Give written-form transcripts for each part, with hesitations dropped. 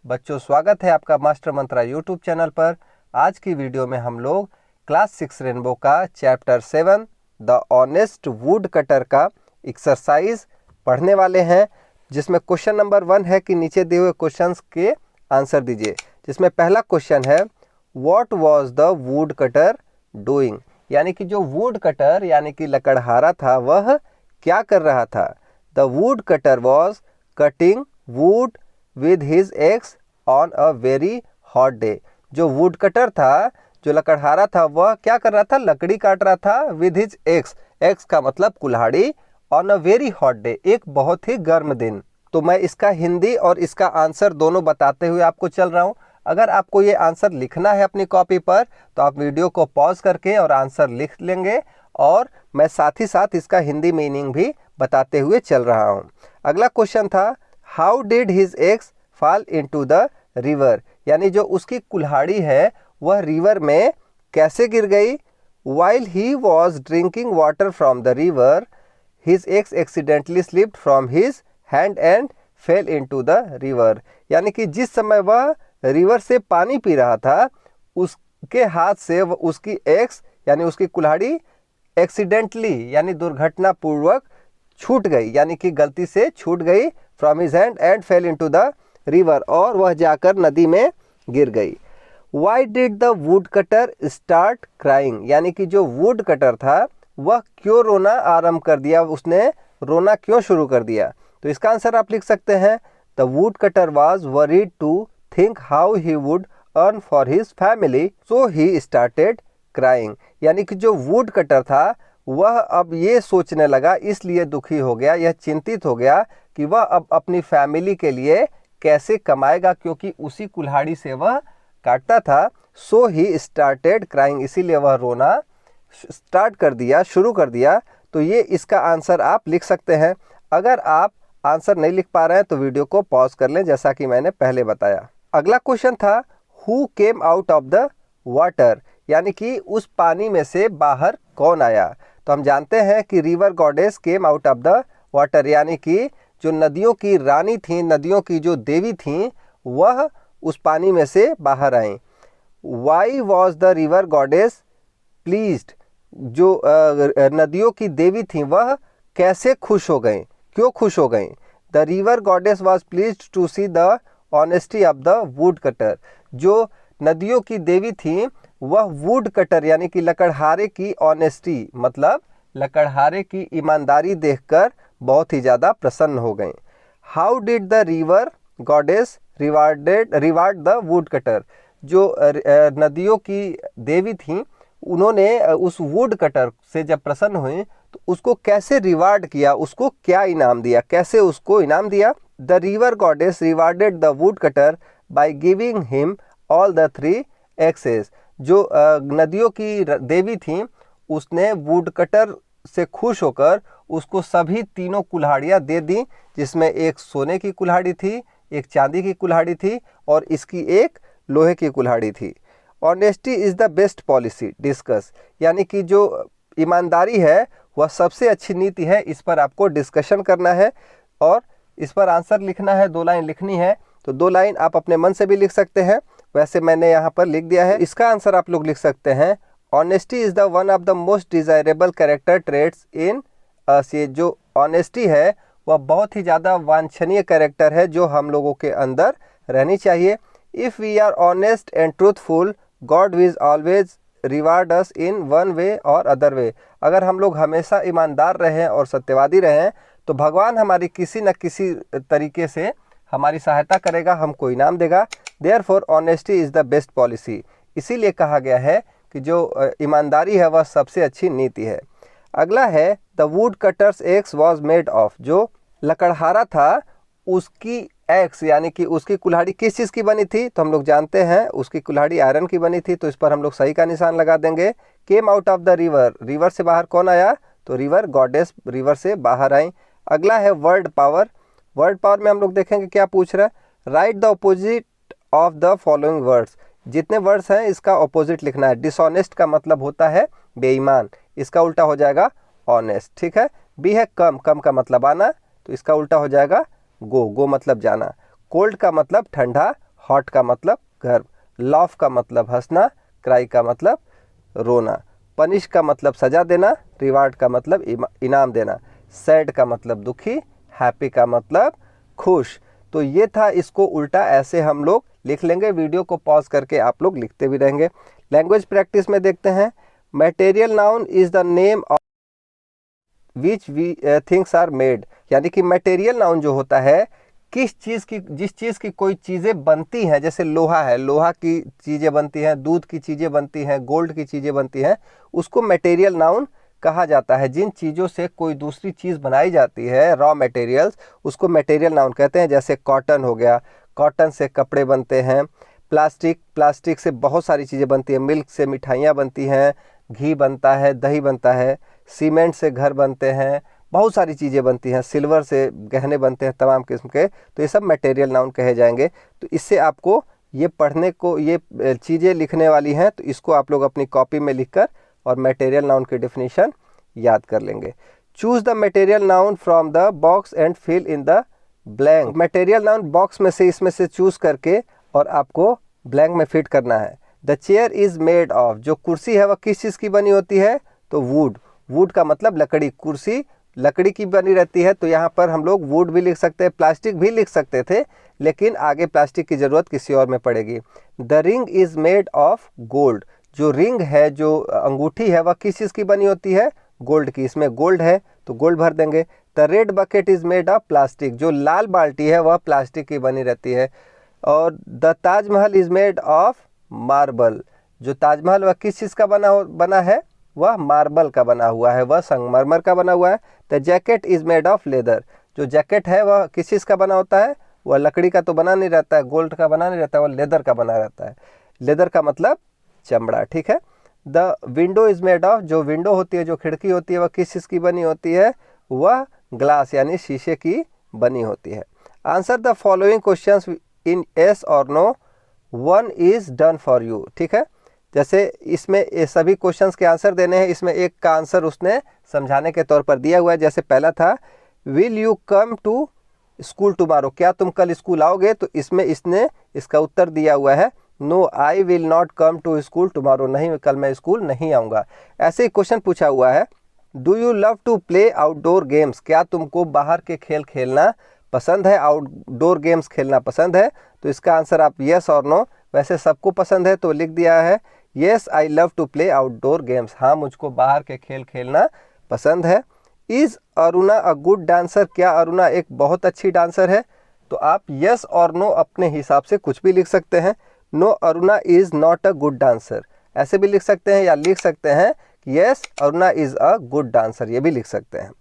बच्चों, स्वागत है आपका मास्टर मंत्रा यूट्यूब चैनल पर। आज की वीडियो में हम लोग क्लास 6 रेनबो का chapter 7 the honest would cutter का एक्सरसाइज पढ़ने वाले हैं, जिसमें क्वेश्चन नंबर 1 है कि नीचे दिए हुए क्वेश्चंस के आंसर दीजिए। जिसमें पहला क्वेश्चन है what was the wood cutter doing, यानी कि जो वुड कटर यानी कि लकड़हारा था वह क्या कर रहा था। The woodcutter was cutting would with his ex on a very hot day. जो वुड कटर था, जो लकड़हारा था, वह क्या कर रहा था, लकड़ी काट रहा था विद हिज एक्स। एक्स का मतलब कुल्हाड़ी। On a very hot day, एक बहुत ही गर्म दिन। तो मैं इसका हिंदी और इसका आंसर दोनों बताते हुए आपको चल रहा हूँ। अगर आपको ये आंसर लिखना है अपनी कॉपी पर तो आप वीडियो को पॉज करके और आंसर लिख लेंगे, और मैं साथ ही साथ इसका हिंदी मीनिंग भी बताते हुए चल रहा हूँ। अगला क्वेश्चन था how did his ex fall into the river, यानी जो उसकी कुल्हाड़ी है वह रिवर में कैसे गिर गई। While he was drinking water from the river his ex accidentally slipped from his hand and fail into the river, यानी कि जिस समय वह रिवर से पानी पी रहा था उसके हाथ से उसकी एक्स यानी उसकी कुल्हाड़ी एक्सीडेंटली यानी दुर्घटनापूर्वक छूट गई, यानी कि गलती से छूट गई from his hand and fail into the river, और वह जाकर नदी में गिर गई। Why did the wood cutter start crying, यानी कि जो वुड कटर था वह क्यों रोना आरंभ कर दिया, उसने रोना क्यों शुरू कर दिया। तो इसका आंसर आप लिख सकते हैं the woodcutter was worried to think how he would earn for his family so he started crying, यानी कि जो वुड कटर था वह अब ये सोचने लगा, इसलिए दुखी हो गया, यह चिंतित हो गया कि वह अब अपनी फैमिली के लिए कैसे कमाएगा, क्योंकि उसी कुल्हाड़ी से वह काटता था। सो ही स्टार्टेड क्राइंग, इसीलिए वह रोना स्टार्ट कर दिया, शुरू कर दिया। तो ये इसका आंसर आप लिख सकते हैं। अगर आप आंसर नहीं लिख पा रहे हैं तो वीडियो को पॉज कर लें, जैसा कि मैंने पहले बताया। अगला क्वेश्चन था who came out of the water, यानी कि उस पानी में से बाहर कौन आया। तो हम जानते हैं कि river goddess came out of the water, यानी कि जो नदियों की रानी थी, नदियों की जो देवी थी, वह उस पानी में से बाहर आई। Why was the river goddess pleased, जो नदियों की देवी थी वह कैसे खुश हो गई, क्यों खुश हो गई। The river goddess was pleased to see the honesty of the woodcutter, जो नदियों की देवी थी वह वुड कटर यानी कि लकड़हारे की ऑनेस्टी मतलब लकड़हारे की ईमानदारी देखकर बहुत ही ज़्यादा प्रसन्न हो गए। How did the river goddess reward the woodcutter, जो नदियों की देवी थी उन्होंने उस वुड कटर से जब प्रसन्न हुई तो उसको कैसे रिवार्ड किया, उसको क्या इनाम दिया, कैसे उसको इनाम दिया। The river goddess rewarded the woodcutter by giving him all the 3 axes, जो नदियों की देवी थी उसने वुड कटर से खुश होकर उसको सभी तीनों कुल्हाड़ियाँ दे दी, जिसमें एक सोने की कुल्हाड़ी थी, एक चांदी की कुल्हाड़ी थी और इसकी एक लोहे की कुल्हाड़ी थी। Honesty is the best policy discuss, यानी कि जो ईमानदारी है वह सबसे अच्छी नीति है, इस पर आपको डिस्कशन करना है और इस पर आंसर लिखना है। 2 लाइन लिखनी है, तो 2 लाइन आप अपने मन से भी लिख सकते हैं, वैसे मैंने यहाँ पर लिख दिया है। इसका आंसर आप लोग लिख सकते हैं honesty is the one of the most desirable character traits in us, ये जो ऑनेस्टी है वह बहुत ही ज़्यादा वांछनीय कैरेक्टर है जो हम लोगों के अंदर रहनी चाहिए। If we are honest and truthful god will always reward us in one way और अदर वे, अगर हम लोग हमेशा ईमानदार रहें और सत्यवादी रहें तो भगवान हमारी किसी न किसी तरीके से हमारी सहायता करेगा, हमको इनाम देगा। Therefore honesty is the best policy, इसीलिए कहा गया है कि जो ईमानदारी है वह सबसे अच्छी नीति है। अगला है the wood cutters x was made of, जो लकड़हारा था उसकी एक्स यानी कि उसकी कुल्हाड़ी किस चीज़ की बनी थी, तो हम लोग जानते हैं उसकी कुल्हाड़ी आयरन की बनी थी, तो इस पर हम लोग सही का निशान लगा देंगे। Came out of the river, river से बाहर कौन आया, तो रिवर गॉडेस रिवर से बाहर आई। अगला है वर्ड पावर, वर्ड पावर में हम लोग देखेंगे क्या पूछ रहा है। Right the opposite of the following words, जितने वर्ड्स हैं इसका अपोजिट लिखना है। डिसऑनेस्ट का मतलब होता है बेईमान, इसका उल्टा हो जाएगा ऑनेस्ट, ठीक है। बी है कम, कम का मतलब आना, तो इसका उल्टा हो जाएगा गो, गो मतलब जाना। कोल्ड का मतलब ठंडा, हॉट का मतलब गर्म, लाफ का मतलब हंसना, क्राई का मतलब रोना, पनिश का मतलब सजा देना, रिवार्ड का मतलब इनाम देना, सैड का मतलब दुखी, हैप्पी का मतलब खुश। तो ये था, इसको उल्टा ऐसे हम लोग लिख लेंगे। वीडियो को पॉज करके आप लोग लिखते भी रहेंगे। लैंग्वेज प्रैक्टिस में देखते हैं। Material noun is the name of which we things are made, यानी कि मटेरियल नाउन जो होता है किस चीज़ की, जिस चीज़ की कोई चीज़ें बनती हैं, जैसे लोहा है, लोहा की चीज़ें बनती हैं, दूध की चीज़ें बनती हैं, गोल्ड की चीज़ें बनती हैं, उसको मटेरियल नाउन कहा जाता है। जिन चीज़ों से कोई दूसरी चीज़ बनाई जाती है, रॉ मटेरियल्स, उसको मटेरियल नाउन कहते हैं। जैसे कॉटन हो गया, कॉटन से कपड़े बनते हैं। प्लास्टिक, प्लास्टिक से बहुत सारी चीज़ें बनती हैं। मिल्क से मिठाइयाँ बनती हैं, घी बनता है, दही बनता है। सीमेंट से घर बनते हैं, बहुत सारी चीज़ें बनती हैं। सिल्वर से गहने बनते हैं तमाम किस्म के। तो ये सब मटेरियल नाउन कहे जाएंगे। तो इससे आपको ये पढ़ने को, ये चीज़ें लिखने वाली हैं, तो इसको आप लोग अपनी कॉपी में लिखकर और मटेरियल नाउन की डेफिनेशन याद कर लेंगे। Choose the material noun from the box and fill in the blank. Material noun box में से, इसमें से चूज करके और आपको ब्लैंक में फिट करना है। The chair is made of, जो कुर्सी है वह किस चीज़ की बनी होती है? तो वुड, वुड का मतलब लकड़ी, कुर्सी लकड़ी की बनी रहती है। तो यहाँ पर हम लोग वुड भी लिख सकते हैं, प्लास्टिक भी लिख सकते थे, लेकिन आगे प्लास्टिक की ज़रूरत किसी और में पड़ेगी। The ring is made of gold, जो रिंग है, जो अंगूठी है, वह किस चीज़ की बनी होती है? गोल्ड की। इसमें गोल्ड है तो गोल्ड भर देंगे। The red bucket is made of plastic, जो लाल बाल्टी है वह प्लास्टिक की बनी रहती है। और the Taj Mahal is made of marble, जो ताजमहल वह किस चीज़ का बना है? वह मार्बल का बना हुआ है, वह संगमरमर का बना हुआ है। The jacket is made of leather, जो जैकेट है वह किस चीज़ का बना होता है? वह लकड़ी का तो बना नहीं रहता है, गोल्ड का बना नहीं रहता है, वह लेदर का बना रहता है। लेदर का मतलब चमड़ा, ठीक है। The window is made of, जो विंडो होती है, जो खिड़की होती है, वह किस चीज़ की बनी होती है? वह ग्लास यानी शीशे की बनी होती है। Answer the following questions in yes or no, one is done for you, ठीक है। जैसे इसमें ये सभी क्वेश्चंस के आंसर देने हैं, इसमें एक का आंसर उसने समझाने के तौर पर दिया हुआ है। जैसे पहला था, will you come to school tomorrow, क्या तुम कल स्कूल आओगे? तो इसमें इसने इसका उत्तर दिया हुआ है, no I will not come to school tomorrow, नहीं, कल मैं स्कूल नहीं आऊँगा। ऐसे ही क्वेश्चन पूछा हुआ है, do you love to play outdoor games, क्या तुमको बाहर के खेल खेलना पसंद है, आउटडोर गेम्स खेलना पसंद है? तो इसका आंसर आप यस और नो, वैसे सबको पसंद है तो लिख दिया है yes I love to play outdoor games, हाँ मुझको बाहर के खेल खेलना पसंद है। Is Aruna a good dancer, क्या अरुणा एक बहुत अच्छी डांसर है? तो आप यस और नो अपने हिसाब से कुछ भी लिख सकते हैं। No Aruna is not a good dancer, ऐसे भी लिख सकते हैं, या लिख सकते हैं yes Aruna is a good dancer, ये भी लिख सकते हैं।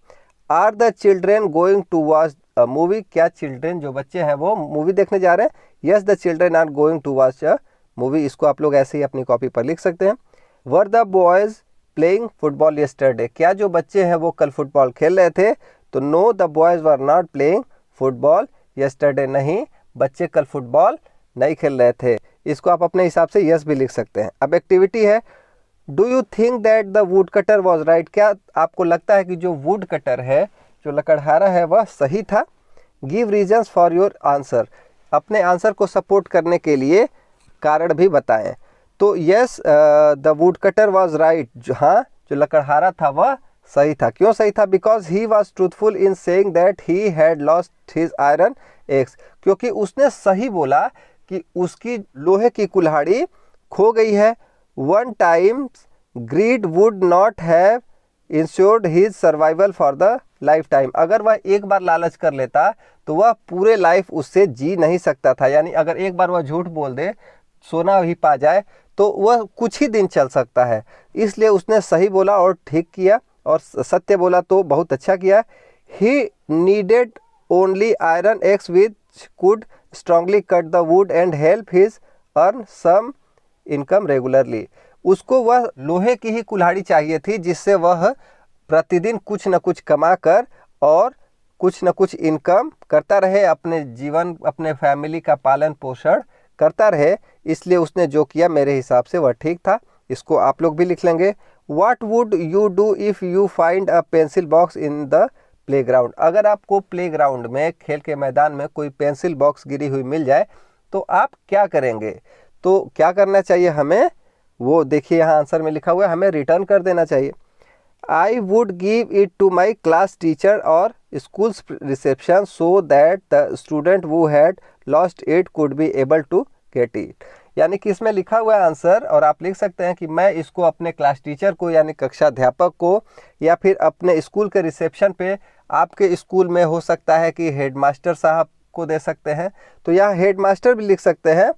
Are the children going to watch a movie, क्या चिल्ड्रेन जो बच्चे हैं वो मूवी देखने जा रहे हैं? Yes the children are going to watch a movie, इसको आप लोग ऐसे ही अपनी कॉपी पर लिख सकते हैं। Were the boys playing football yesterday, क्या जो बच्चे हैं वो कल फुटबॉल खेल रहे थे? तो know the boys were not playing football yesterday, नहीं, बच्चे कल फुटबॉल नहीं खेल रहे थे। इसको आप अपने हिसाब से यस भी लिख सकते हैं। अब एक्टिविटी है, do you think that the woodcutter was right, क्या आपको लगता है कि जो वुड कटर है, जो लकड़हारा है, वह सही था? Give reasons for your answer, अपने आंसर को सपोर्ट करने के लिए कारण भी बताएं। तो yes the woodcutter was right, जो हाँ जो लकड़हारा था वह सही था। क्यों सही था? Because he was truthful in saying that he had lost his iron x, क्योंकि उसने सही बोला कि उसकी लोहे की कुल्हाड़ी खो गई है। One times greed would not have insured his survival for the lifetime, अगर वह एक बार लालच कर लेता तो वह पूरे लाइफ उससे जी नहीं सकता था। यानी अगर एक बार वह झूठ बोल दे, सोना ही पा जाए, तो वह कुछ ही दिन चल सकता है। इसलिए उसने सही बोला और ठीक किया, और सत्य बोला तो बहुत अच्छा किया। He needed only iron axe which could strongly cut the wood and help his earn some income regularly, उसको वह लोहे की ही कुल्हाड़ी चाहिए थी जिससे वह प्रतिदिन कुछ न कुछ कमा कर और कुछ न कुछ इनकम करता रहे, अपने जीवन, अपने फैमिली का पालन पोषण करता रहे। इसलिए उसने जो किया मेरे हिसाब से वह ठीक था। इसको आप लोग भी लिख लेंगे। What would you do if you find a pencil box in the playground, अगर आपको प्लेग्राउंड में, खेल के मैदान में कोई पेंसिल बॉक्स गिरी हुई मिल जाए तो आप क्या करेंगे? तो क्या करना चाहिए हमें, वो देखिए यहाँ आंसर में लिखा हुआ है, हमें रिटर्न कर देना चाहिए। I would give it to my class teacher or school's reception so that the student who had lost it could be able to get it। यानी कि इसमें लिखा हुआ है आंसर, और आप लिख सकते हैं कि मैं इसको अपने क्लास टीचर को यानी कक्षा अध्यापक को, या फिर अपने स्कूल के रिसेप्शन पे, आपके स्कूल में हो सकता है कि हेडमास्टर साहब को दे सकते हैं, तो यहाँ हेडमास्टर भी लिख सकते हैं,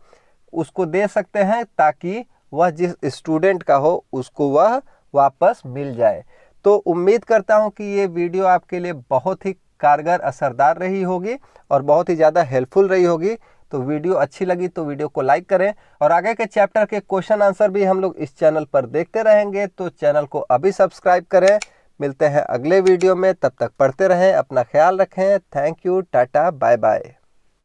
उसको दे सकते हैं ताकि वह जिस स्टूडेंट का हो उसको वह वापस मिल जाए। तो उम्मीद करता हूं कि ये वीडियो आपके लिए बहुत ही कारगर असरदार रही होगी और बहुत ही ज़्यादा हेल्पफुल रही होगी। तो वीडियो अच्छी लगी तो वीडियो को लाइक करें, और आगे के चैप्टर के क्वेश्चन आंसर भी हम लोग इस चैनल पर देखते रहेंगे, तो चैनल को अभी सब्सक्राइब करें। मिलते हैं अगले वीडियो में, तब तक पढ़ते रहें, अपना ख्याल रखें। Thank you, tata, bye bye.